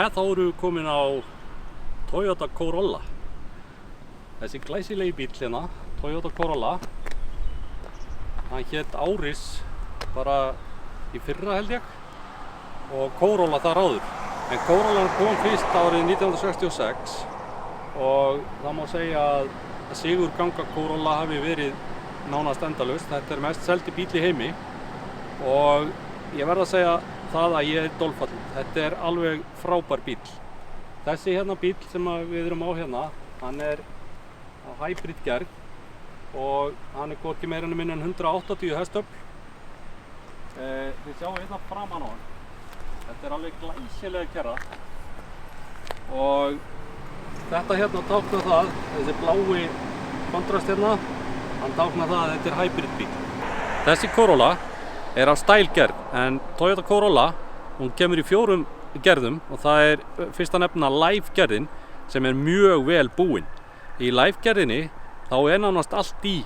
Jæja, þá erum við komin á Toyota Corolla. Þessi glæsilegi bíll hérna, Toyota Corolla. Hann hét Auris bara í fyrra held ég og Corolla þar áður. En Corollan kom fyrst árið 1966 og það má segja að sigurganga Corolla hafi verið nánast endalaust. Þetta er mest seldi bíll í heimi og ég verð að segja það að ég er dolfallinn. Þetta er alveg frábær bíll. Þessi hérna bíll sem við erum á hérna, hann er á hybrid gerð og hann er hvorki meira en minna en 180 hestöfl. Þið sjáum hérna framan á hann. Þetta er alveg glæsilega kerra og þetta hérna táknar það, þessi blái kontrast hérna, hann táknar það að þetta er hybrid bíll. Þessi Corolla er af stælgerð en Toyota Corolla, hún kemur í 4 gerðum og það er fyrst að nefna Life gerðin sem er mjög vel búin. Í Life gerðinni þá er nánast allt í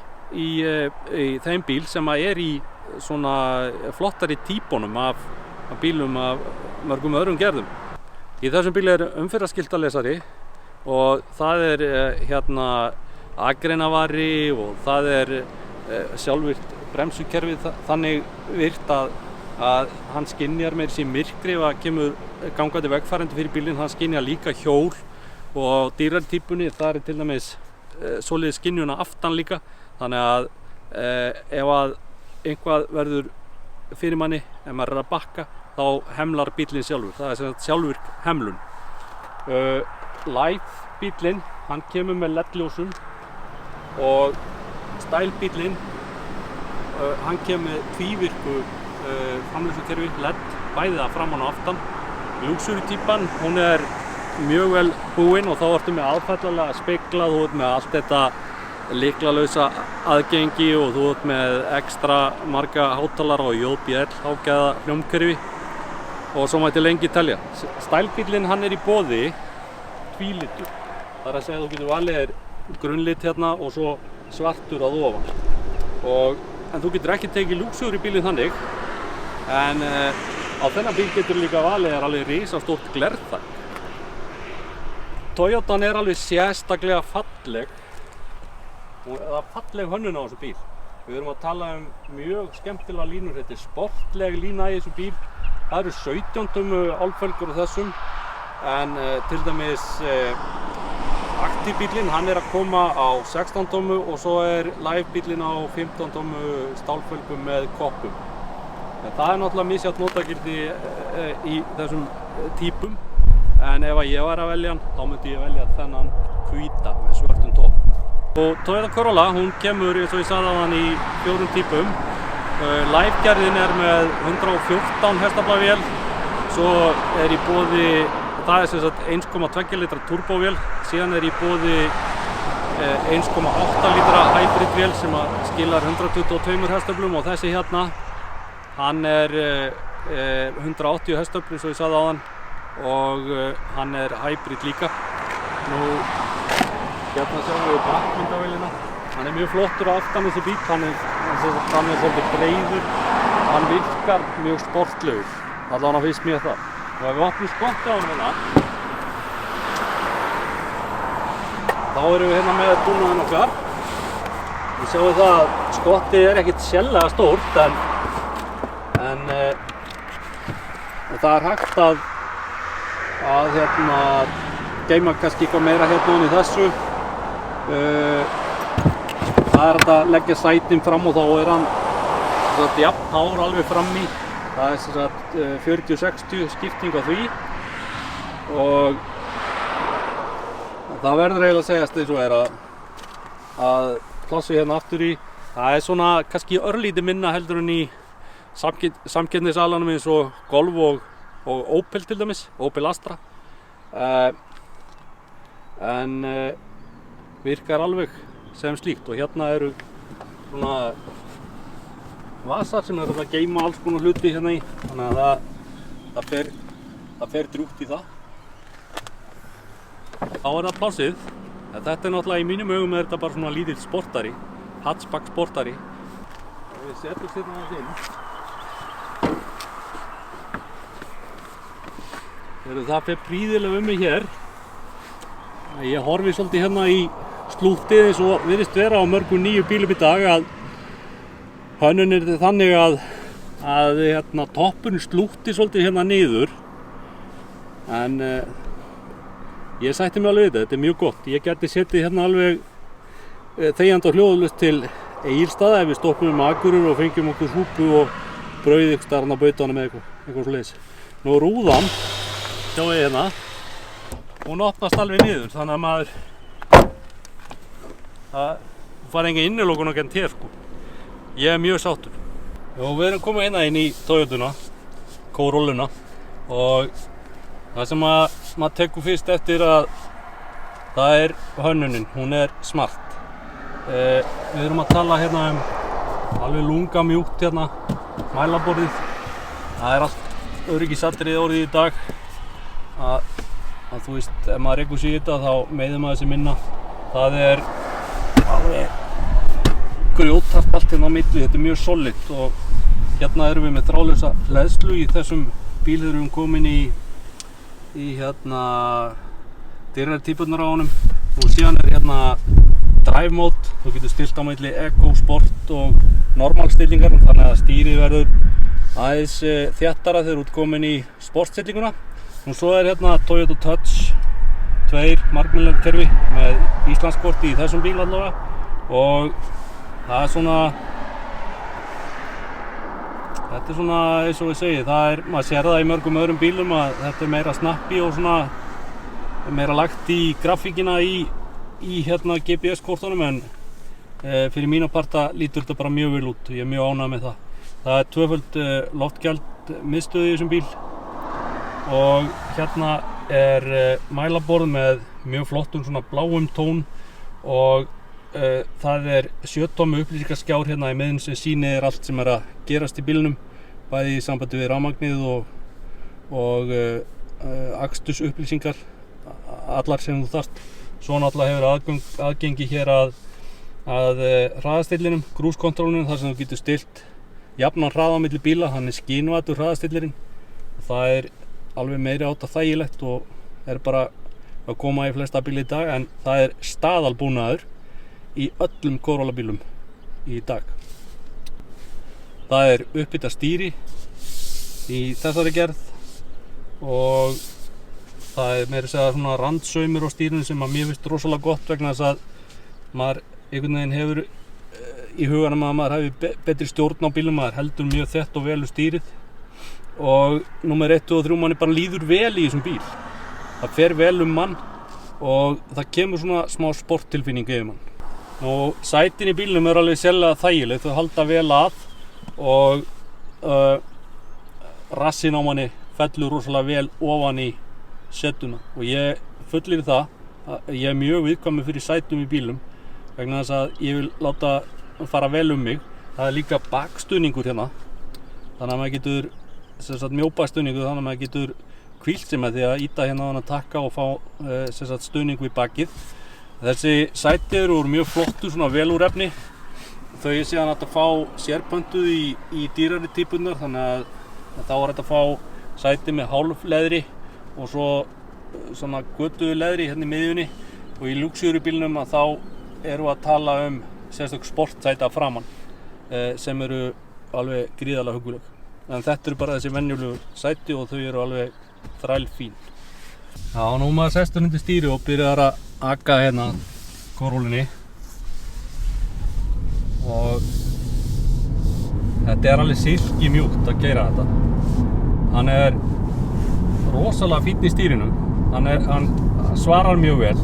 þeim bíl sem er í svona flottari típunum af bílum af mörgum öðrum gerðum. Í þessum bíl er umferðarskiltalesari og það er hérna akreinavari og það er sjálfvirkt bremsukerfið þannig virkt að hann skynjar með þessi myrkri ef það kemur gangandi vegfarandi fyrir bílinn. Hann skynjar líka hjól og dýrartípunni, það er til dæmis svoleiðis skynjuna aftan líka, þannig að ef að eitthvað verður fyrir manni, ef maður er að bakka, þá hemlar bílinn sjálfur. Það er sem sagt sjálfvirk hemlun. Life bílinn, hann kemur með LED-ljósum og style bílinn, hann kemur með tvívirku framleiðslukerfi LED, bæði að framan og aftan. Luxury típan, hún er mjög vel búin og þá ertu með aðfællalega spegla, þú ert með allt þetta lyklalausa aðgengi og þú ert með ekstra marga hátalara og JBL hágæða hljómkerfi og svo mætti lengi telja. Stælbíllinn, hann er í boði tvílitur. Það er að segja að þú getur valið grunnlit hérna og svo svartur að ofan. En þú getur ekki tekið Luxury bílinn þannig, en á þennan bíl getur líka valið alveg risastórt glerþak. Toyotan er alveg sérstaklega falleg og það er falleg hönnun á þessu bíl. Við erum að tala mjög skemmtilega línur, þetta er sportleg lína í þessu bíl. Það eru 17 tómu álfölgur á þessum, en til dæmis Active bílinn, hann er að koma á 16 tómu og svo er Life bílinn á 15 tómu stálfölgum með koppum. En það er náttúrulega misjafnt notagildi í þessum típum, en ef ég var að velja hann, þá myndi ég velja þennan hvíta með svörtum topp. Og Toyota Corolla, hún kemur eins og ég sagði á hann í 4 típum. Life gerðin er með 114 hestafla vél, svo er í boði, það er sem sagt 1,2 litra turbóvél, síðan er í boði 1,8 litra hybrid vél sem skilar 122 hestöflum og þessi hérna, hann er 180 hestöflum svo ég sagði á hann og hann er hybrid líka. Nú, hérna sjáum við bakmyndavélina, hann er mjög flottur á aftan þessi bíl, hann er svolítið breiður, hann virkar mjög sportlegur, allavega finnst mér það. Og ef við opnum skottið á hann hérna, þá erum við hérna með búnaðinn okkar. Við sjáum það að skottið er ekkert sérlega stórt, en það er hægt að hérna, geyma kannski eitthvað meira hérna í þessu. Það er hægt að leggja sætin fram og þá er hann jafn hár alveg fram í. Það er sem sagt 40-60 skipting á því og það verður eiginlega að segjast eins og er að plássið hérna aftur í, það er svona kannski örlítið minna heldur en í samkeppnisalanum eins og Golf og Opel til dæmis, Opel Astra. En virkar alveg sem slíkt og hérna eru svona vasar sem eru að geyma alls konar hluti hérna í, þannig að það fer drjúgt í það. Þá er það plássið, en þetta er náttúrulega í mínum augum er þetta bara svona lítill sportari, hatchback sportari. Og við setjum hérna aðeins inn. Það fer prýðilega mig hér. Ég horfi svolítið hérna í slúttið eins og virðist vera á mörgum nýju bílum í dag að hönnunin er þannig að hérna, toppurinn slútti svolítið hérna niður. En ég sætti mig alveg við þetta er mjög gott. Ég gæti setið hérna alveg þegjandi og hljóðlaust til Egilsstaða ef við stoppum Akureyri og fengjum okkur súpu og brauð ykkur staðar á bautanum eða eitthvað svoleiðis. Nú rúðan, sjáu hérna, hún opnast alveg niður þannig að maður það fari engin innilokun og genn sko. Ég er mjög sáttur. Og við erum komið hérna inn í Toyotuna, Corolluna og það sem maður tekur fyrst eftir að það er hönnunin, hún er smart. Við erum að tala hérna alveg lunga mjúkt hérna, mælaborðið. Það er allt öryggisatriði orðið í dag að þú veist, ef maður rekur sig í þetta þá meiðir maður sig minna. Það er alveg grjóthart allt hérna á milli, þetta er mjög solid og hérna erum við með þráðlausa hleðslu í þessum bíl þegar við erum komin í hérna dyrnartípurnar á honum og síðan er hérna drive mode, þú getur stilt á milli Eco, Sport og normal stillingar þannig að stýrið verður aðeins þéttara þegar þú ert komin í sportstillinguna og svo er hérna Toyota Touch 2 margmiðlunarkerfi með Íslandskorti í þessum bíl allavega og það er svona þetta er svona eins og ég segi, maður sér það í mörgum öðrum bílum að þetta er meira snappy og svona meira lagt í grafíkina í hérna GPS-kortunum en fyrir mína parta lítur þetta bara mjög vel út. Ég er mjög ánægður með það. Það er tvöföld loftgjald miðstöð í þessum bíl og hérna er mælaborð með mjög flottum svona bláum tón og það er 7 tommu upplýsingaskjár hérna í miðjunni sem sýnir allt sem er að gerast í bílnum bæði í sambandi við rafmagnið og aksturs upplýsingar allar sem þú þarft. Svo náttúrulega hefur aðgengi hér að hraðastillinum, cruise-kontrólunum þar sem þú getur stilt jafnan hraða á milli bíla, hann er skínvatur hraðastillirinn. Það er alveg meiri átta þægilegt og er bara að koma í flesta bíla í dag en það er staðalbúnaður í öllum Corolla bílum í dag. Það er uppbytta stýri í þessari gerð og það er meira að segja svona randsaumur á stýrinu sem að mér finnst rosalega gott vegna þess að maður einhvern veginn hefur í huganum að maður hefur betri stjórn á bílum, maður heldur mjög þétt og vel stýrið og númer 1 og 3 manni bara líður vel í þessum bíl. Það fer vel mann og það kemur svona smá sporttilfinning yfir mann. Nú sætin í bílnum er alveg sérlega þægileg, þau halda vel að og rassin á manni fellur rosalega vel ofan í setuna og ég fullyri það að ég er mjög viðkvæmur fyrir sætum í bílum vegna þess að ég vil láta fara vel mig. Það er líka bakstuðningur hérna þannig að maður getur mjóbakstuðningur þannig að maður getur hvílt sig með því að ýta hérna á hann að takka og fá stuðning við bakið. Þessi sæti eru úr mjög flottu svona velúrefni. Þau er síðan hægt að fá sérpöntuð í dýrari típurnar þannig að þá er hægt að fá sæti með hálfleðri og svo svona götuðu leðri hérna í miðjunni og í luxury-bílnum að þá erum við að tala sérstök sportsæti að framan sem eru alveg gríðarlega hugguleg. En þetta eru bara þessi venjulegu sæti og þau eru alveg þrælfín. Já, nú maður sestur undir stýri og byrjar að aka hérna Corollinni og þetta er alveg silki mjúkt að keyra þetta. Hann er rosalega fínn í stýrinu, hann svarar mjög vel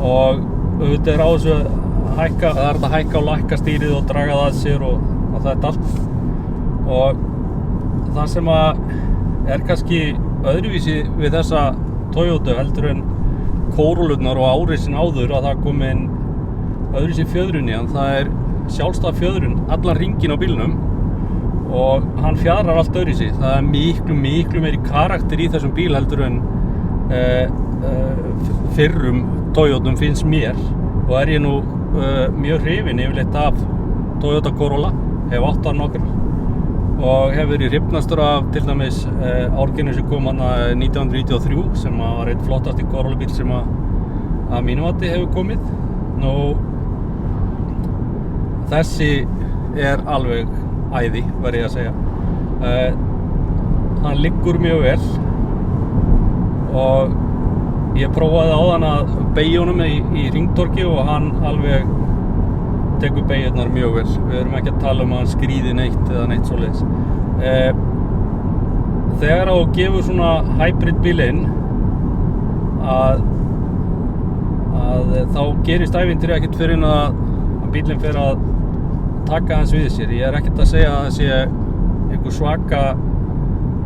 og auðvitað er á þessu það er hægt að hækka og lækka stýrið og draga það að sér og þetta allt og það sem er kannski öðruvísi við þessa Toyota heldur en Corollunar og árið sin áður að það kom inn öðruvísi fjöðrun í hann, það er sjálfstæð fjöðrun allan hringinn á bílnum og hann fjaðrar allt öðruvísi. Það er miklu meiri karakter í þessum bíl heldur en fyrrum Toyotum finnst mér og er ég nú mjög hrifinn yfirleitt af Toyota Corolla, hef átt hann nokkra og hefur verið hrifnastur af til dæmis árginu sem kom hann 1993 sem var einn flottasti Corolla-bíl sem að mínu mati hefur komið. Nú, þessi alveg æði, verð ég að segja. Hann liggur mjög vel og ég prófaði áðan að beygja honum í hringtorki og hann alveg tekur beygjarnar mjög vel. Við erum ekki að tala um að hann skríði neitt eða neitt svoleiðis. Þegar þú gefur svona hybrid bílinn að þá gerist ævintýri ekkert fyrir að bílinn fer að taka hans við sér. Ég ekkert að segja að það sé einhver svaka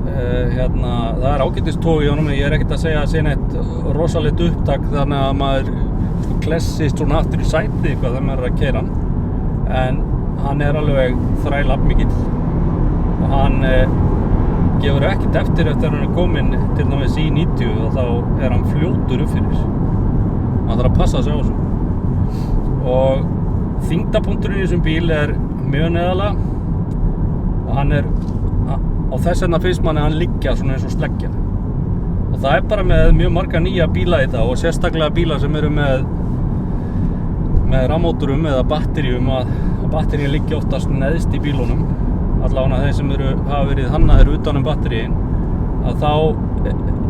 það ágætis tóg í honum, ég ekkert að segja að sé neitt rosalegt upptak þannig að maður klessist svona aftur í sætið eitthvað þegar maður að keyra hann. En hann alveg þrælafmikill og hann gefur ekkert eftir hann kominn til dæmis í 90 og þá hann fljótur upp fyrir. Hann þarf að passa sig á þessu. Og þyngdarpunkturinn í þessum bíl mjög neðarlega og hann og þess vegna finnst manni hann liggja svona eins og sleggja. Og það bara með mjög marga nýja bíla í þetta og sérstaklega bíla sem eru með rafmótorum eða batteríum að batteríin liggja oftast neðst í bílunum, allavega þeir sem hafa verið hannaðir utan batteríin, að þá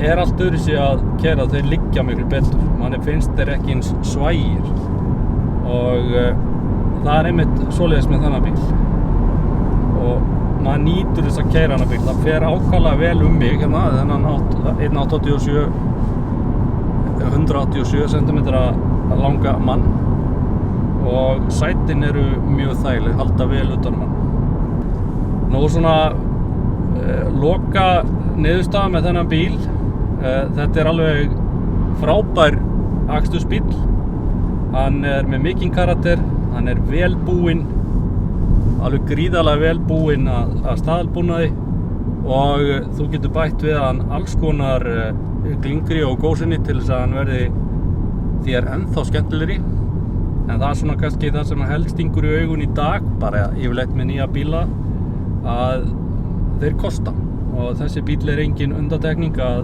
allt öðruvísi að keyra, þeir liggja miklu betur. Manni finnst þeir ekki eins svægir og það einmitt svoleiðis með þennan bíl. Og maður nýtur þess að keyra hana bíl. Það fer ákaflega vel mig hérna, þennan 187 cm langa mann og sætin eru mjög þægileg, halda vel utan mann. Nú svona loka niðurstaða með þennan bíl. Þetta alveg frábær akstursbíl. Hann með mikinn karakter, hann vel búinn, alveg gríðarlega vel búinn að staðalbúnaði og þú getur bætt við hann alls konar glingri og gósinni til þess að hann verði þér ennþá skemmtilegri. En það svona kannski það sem helst stingur í augun í dag, bara yfirleitt með nýja bíla, að þeir kosta. Og þessi bíl engin undantekning að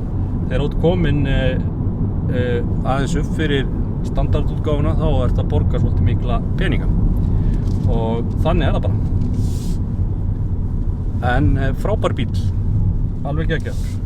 þegar út kominn aðeins upp fyrir standardútgáfuna þá ertu að borga svolítið mikla peninga. Og þannig það bara. En frábær bíl, alveg geggjaður.